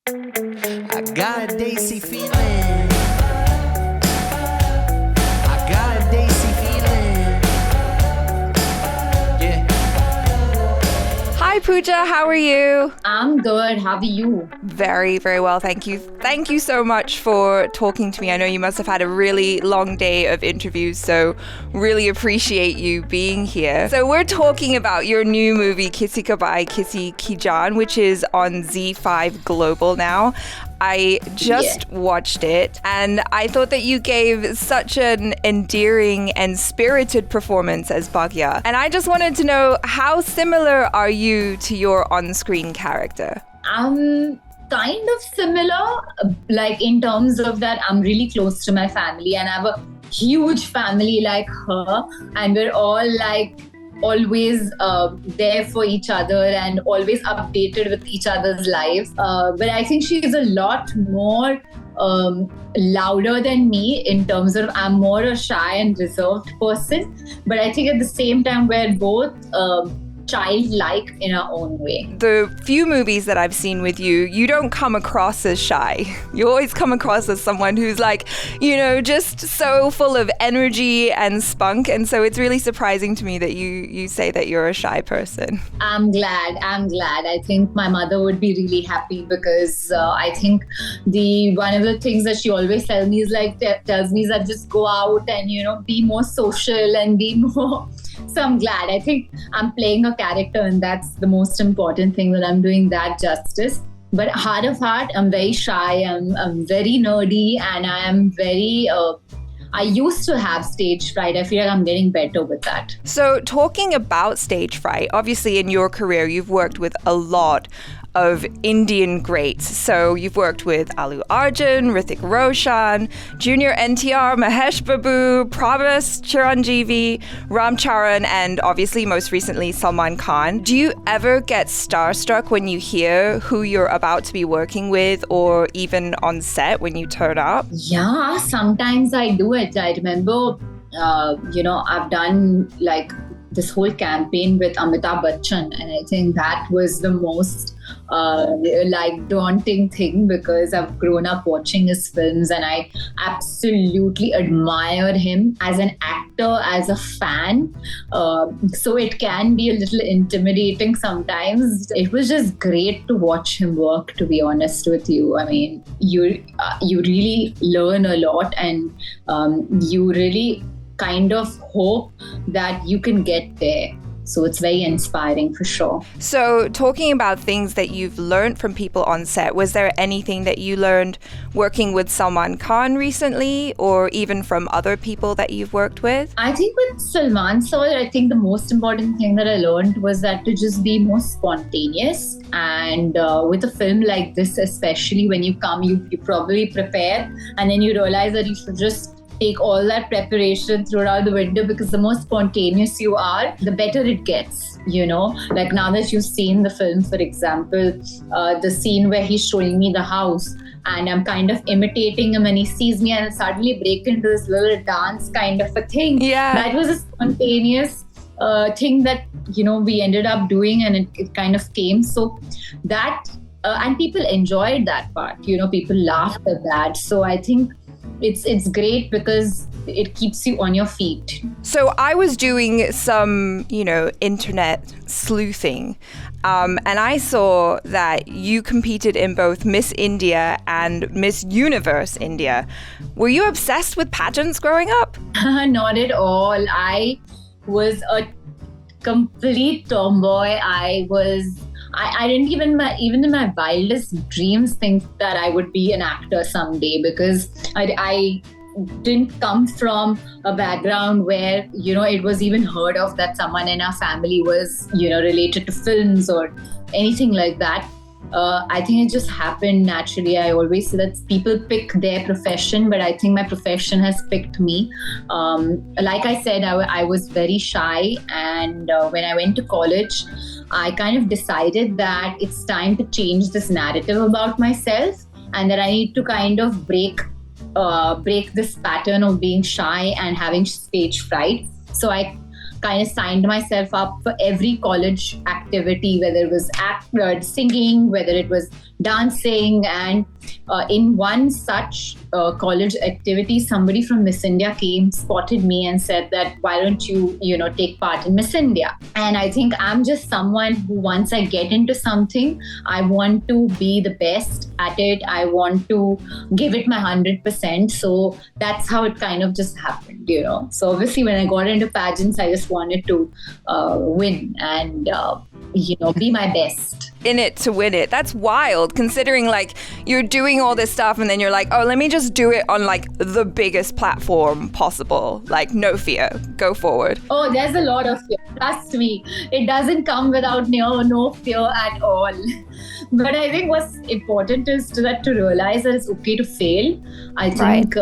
I got a Daisy feeling. I got a Daisy feeling. Yeah. Hi Pooja, how are you? I'm good. How are you? Very, very well, thank you. Thank you so much for talking to me. I know you must have had a really long day of interviews, so really appreciate you being here. So we're talking about your new movie, Kisi Ka Bhai, Kisi Ki Jaan, which is on Z5 Global now. I just watched it and I thought that you gave such an endearing and spirited performance as Bhagya. And I just wanted to know, how similar are you to your on-screen character? Kind of similar, like in terms of that I'm really close to my family and I have a huge family like her, and we're all like always there for each other and always updated with each other's lives. But I think she's a lot more louder than me in terms of I'm more a shy and reserved person. But I think at the same time we're both childlike in our own way. The few movies that I've seen with you, you don't come across as shy. You always come across as someone who's like, you know, just so full of energy and spunk. And so it's really surprising to me that you say that you're a shy person. I'm glad. I think my mother would be really happy because I think one of the things that she always tells me is that just go out and, you know, be more social and be more. So I'm glad. I think I'm playing a character and that's the most important thing, that I'm doing that justice. But heart of heart, I'm very shy. I'm very nerdy and I am very... I used to have stage fright. I feel like I'm getting better with that. So talking about stage fright, obviously in your career, you've worked with a lot of Indian greats. So you've worked with Allu Arjun, Hrithik Roshan, Junior NTR, Mahesh Babu, Prabhas Chiranjeevi, Ram Charan, and obviously most recently Salman Khan. Do you ever get starstruck when you hear who you're about to be working with, or even on set when you turn up? Yeah, sometimes I do it. I remember, I've done like this whole campaign with Amitabh Bachchan, and I think that was the most daunting thing because I've grown up watching his films and I absolutely admire him as an actor, as a fan. So it can be a little intimidating sometimes. It was just great to watch him work, to be honest with you. I mean, you really learn a lot and you really kind of hope that you can get there. So it's very inspiring for sure. So talking about things that you've learned from people on set, was there anything that you learned working with Salman Khan recently, or even from other people that you've worked with? I think with Salman sir, I think the most important thing that I learned was that to just be more spontaneous. And with a film like this, especially when you come, you probably prepare and then you realize that you should just take all that preparation, throw it out the window, because the more spontaneous you are, the better it gets, you know? Like now that you've seen the film, for example, the scene where he's showing me the house and I'm kind of imitating him and he sees me and I suddenly break into this little dance kind of a thing. Yeah. That was a spontaneous thing that, you know, we ended up doing, and it kind of came. So that, and people enjoyed that part, you know, people laughed at that. So I think it's great because it keeps you on your feet. So I was doing some, internet sleuthing, and I saw that you competed in both Miss India and Miss Universe India. Were you obsessed with pageants growing up? Not at all. I was a complete tomboy. I didn't even in my wildest dreams think that I would be an actor someday, because I didn't come from a background where, it was even heard of that someone in our family was, related to films or anything like that. I think it just happened naturally. I always say that people pick their profession, but I think my profession has picked me. Like I said, I was very shy, and when I went to college, I kind of decided that it's time to change this narrative about myself, and that I need to kind of break this pattern of being shy and having stage fright. So I kind of signed myself up for every college activity, whether it was singing, whether it was dancing. And in one such college activity, somebody from Miss India came, spotted me and said that, why don't you, take part in Miss India? And I think I'm just someone who, once I get into something, I want to be the best at it. I want to give it my 100%. So that's how it kind of just happened, So obviously when I got into pageants, I just wanted to win and, be my best. In it to win it. That's wild, considering like you're doing all this stuff and then you're like, oh, let me just do it on like the biggest platform possible. Like, no fear, go forward. Oh, there's a lot of fear. Trust me, it doesn't come without no fear at all. But I think what's important is to realize that it's okay to fail. I think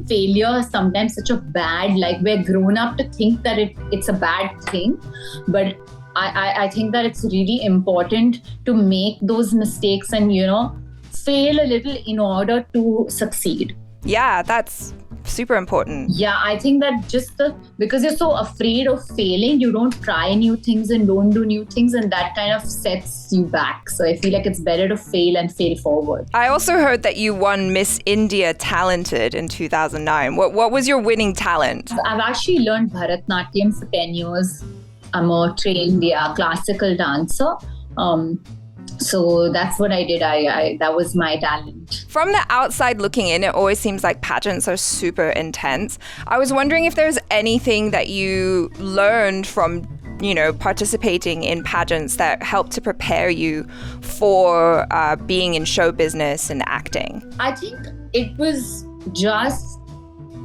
failure is sometimes such a bad, like we're grown up to think that it's a bad thing. But I think that it's really important to make those mistakes and, fail a little in order to succeed. Yeah, that's super important. Yeah, I think that because you're so afraid of failing, you don't try new things and don't do new things, and that kind of sets you back. So I feel like it's better to fail and fail forward. I also heard that you won Miss India Talented in 2009. What was your winning talent? I've actually learned Bharatnatyam for 10 years. I'm a trained classical dancer. So that's what I did. That was my talent. From the outside looking in, it always seems like pageants are super intense. I was wondering if there's anything that you learned from, participating in pageants that helped to prepare you for being in show business and acting. I think it was just,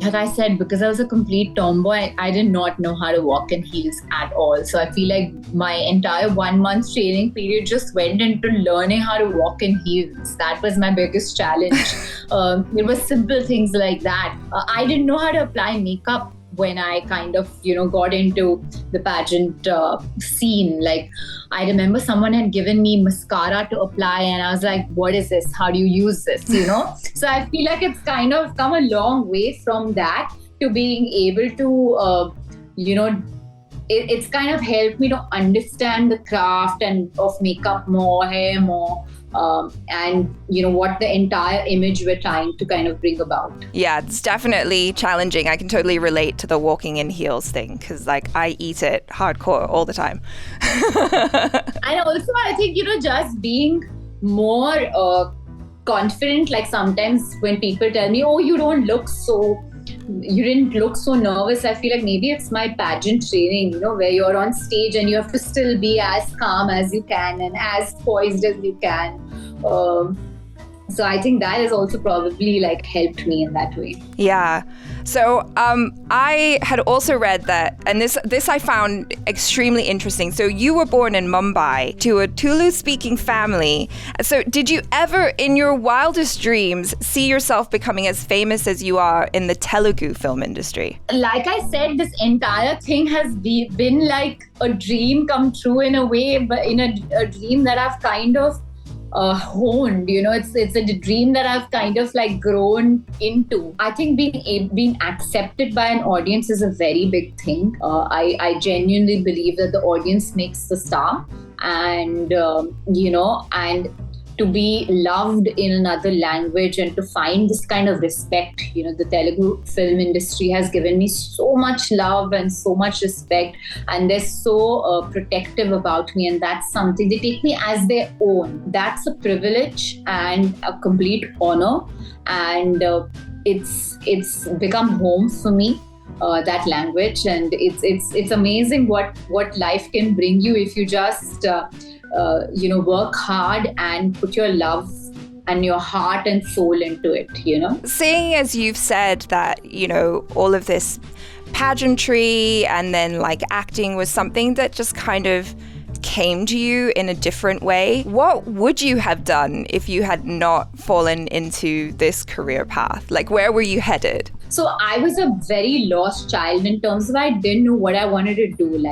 like I said, because I was a complete tomboy, I did not know how to walk in heels at all. So I feel like my entire 1 month training period just went into learning how to walk in heels. That was my biggest challenge. It was simple things like that. I didn't know how to apply makeup when I kind of, got into the pageant scene. Like, I remember someone had given me mascara to apply and I was like, what is this? How do you use this? So I feel like it's kind of come a long way from that to being able to, it's kind of helped me to understand the craft and of makeup more, hair more. And what the entire image we're trying to kind of bring about. Yeah, it's definitely challenging. I can totally relate to the walking in heels thing because I eat it hardcore all the time. And also I think just being more confident. Like sometimes when people tell me, oh, you didn't look so nervous, I feel like maybe it's my pageant training, where you're on stage and you have to still be as calm as you can and as poised as you can. So I think that has also probably helped me in that way. Yeah. So I had also read that, and this I found extremely interesting. So you were born in Mumbai to a Tulu-speaking family. So did you ever, in your wildest dreams, see yourself becoming as famous as you are in the Telugu film industry? Like I said, this entire thing has been like a dream come true in a way, but in a dream that I've kind of honed. It's a dream that I've kind of grown into. I think being accepted by an audience is a very big thing. I genuinely believe that the audience makes the star, and and to be loved in another language and to find this kind of respect. The Telugu film industry has given me so much love and so much respect, and they're so protective about me, and that's something, they take me as their own. That's a privilege and a complete honor, and it's become home for me. That language, and it's amazing what life can bring you if you just work hard and put your love and your heart and soul into it. Seeing as you've said that all of this pageantry and then acting was something that just kind of came to you in a different way, what would you have done if you had not fallen into this career path? Where were you headed? So I was a very lost child in terms of I didn't know what I wanted to do.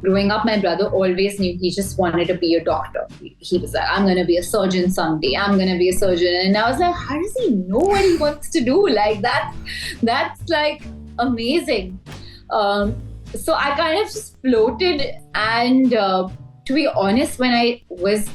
Growing up, my brother always knew he just wanted to be a doctor. He was like, I'm going to be a surgeon someday. I'm going to be a surgeon. And I was like, how does he know what he wants to do? That's amazing. So I kind of just floated, and to be honest, when I was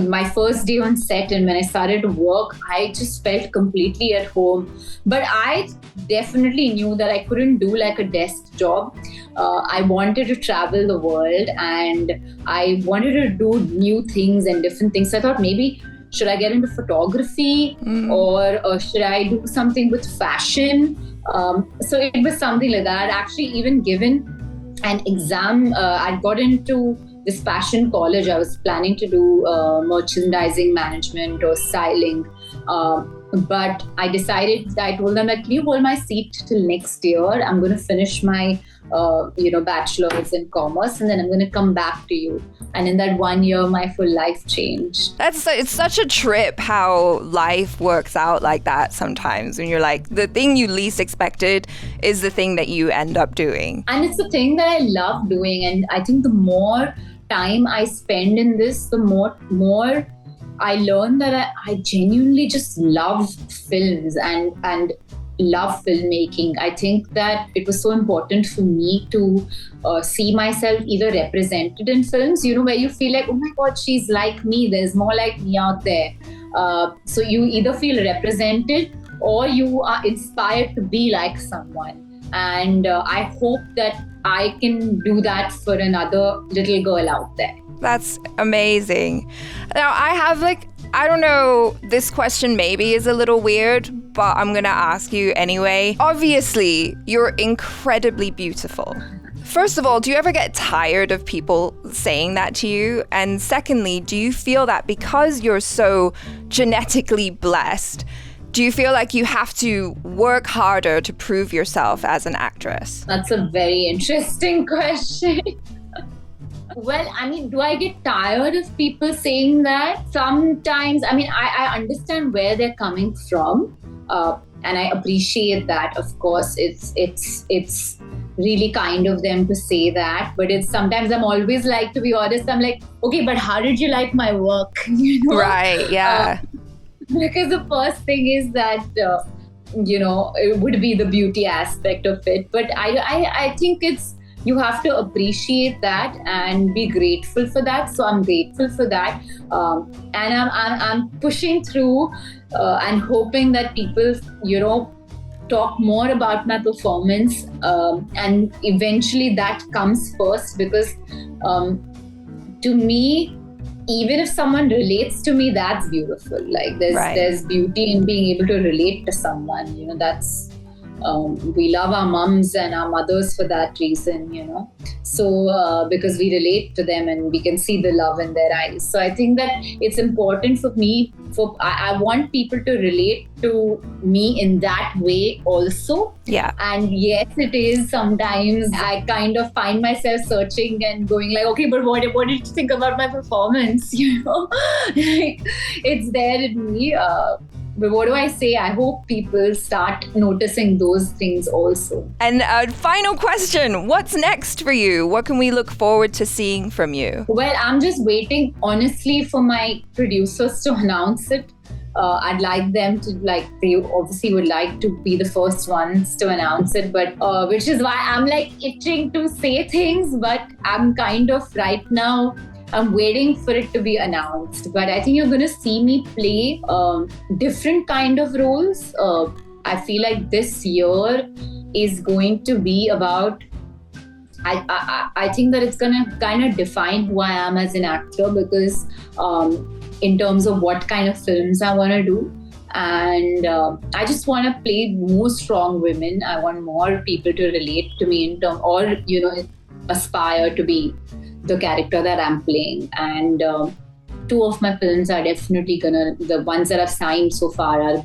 my first day on set and when I started to work, I just felt completely at home. But I definitely knew that I couldn't do like a desk job. I wanted to travel the world and I wanted to do new things and different things. So I thought maybe should I get into photography or should I do something with fashion? So it was something like that. I'd actually even given an exam. I'd got into this fashion college. I was planning to do merchandising management or styling. But I decided, I told them that, can you hold my seat till next year? I'm going to finish my, bachelor's in commerce and then I'm going to come back to you. And in that 1 year, my full life changed. It's such a trip how life works out like that sometimes when you're like, the thing you least expected is the thing that you end up doing. And it's the thing that I love doing. And I think the more time I spend in this, the more I learn that I genuinely just love films and love filmmaking. I think that it was so important for me to see myself either represented in films, where you feel like, oh my God, she's like me. There's more like me out there. So you either feel represented or you are inspired to be like someone. And I hope that I can do that for another little girl out there. That's amazing. Now, I have I don't know, this question maybe is a little weird, but I'm going to ask you anyway. Obviously, you're incredibly beautiful. First of all, do you ever get tired of people saying that to you? And secondly, do you feel that because you're so genetically blessed, do you feel like you have to work harder to prove yourself as an actress? That's a very interesting question. Well, do I get tired of people saying that? Sometimes, I understand where they're coming from, and I appreciate that. Of course, it's really kind of them to say that, but it's sometimes I'm always like, to be honest, I'm like, okay, but how did you like my work? Right, yeah. Because the first thing is that, it would be the beauty aspect of it. But I think you have to appreciate that and be grateful for that. So I'm grateful for that. And I'm pushing through and hoping that people, talk more about my performance. And eventually that comes first because to me, even if someone relates to me, that's beautiful. Like there's beauty in being able to relate to someone. That's we love our mums and our mothers for that reason. So because we relate to them and we can see the love in their eyes. So I think that it's important for me. I want people to relate to me in that way also. Yeah. And yes, it is sometimes I kind of find myself searching and going like, okay, but what did you think about my performance? It's there in me. But what do I say? I hope people start noticing those things also. And a final question, what's next for you? What can we look forward to seeing from you? Well, I'm just waiting, honestly, for my producers to announce it. I'd like them to, they obviously would like to be the first ones to announce it, but which is why I'm itching to say things, but I'm kind of right now, I'm waiting for it to be announced. But I think you're going to see me play different kind of roles. I feel like this year is going to be about, I think that it's going to kind of define who I am as an actor because in terms of what kind of films I want to do. And I just want to play more strong women. I want more people to relate to me aspire to be the character that I'm playing. And 2 of my films are definitely the ones that I've signed so far are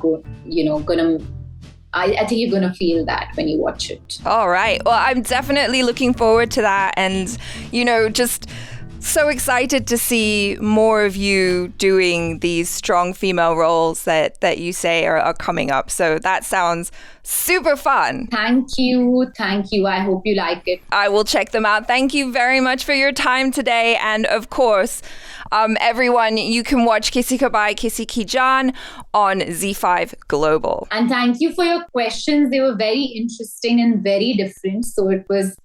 I think you're gonna feel that when you watch it. All right. Well, I'm definitely looking forward to that. And, just so excited to see more of you doing these strong female roles that you say are coming up. So that sounds super fun. Thank you. I hope you like it. I will check them out. Thank you very much for your time today. And of course, everyone, you can watch Kisi Ka Bhai, Kisi Ki Jaan on Z5 Global. And thank you for your questions. They were very interesting and very different. So it was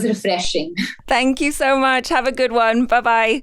refreshing. Thank you so much. Have a good one. Bye-bye.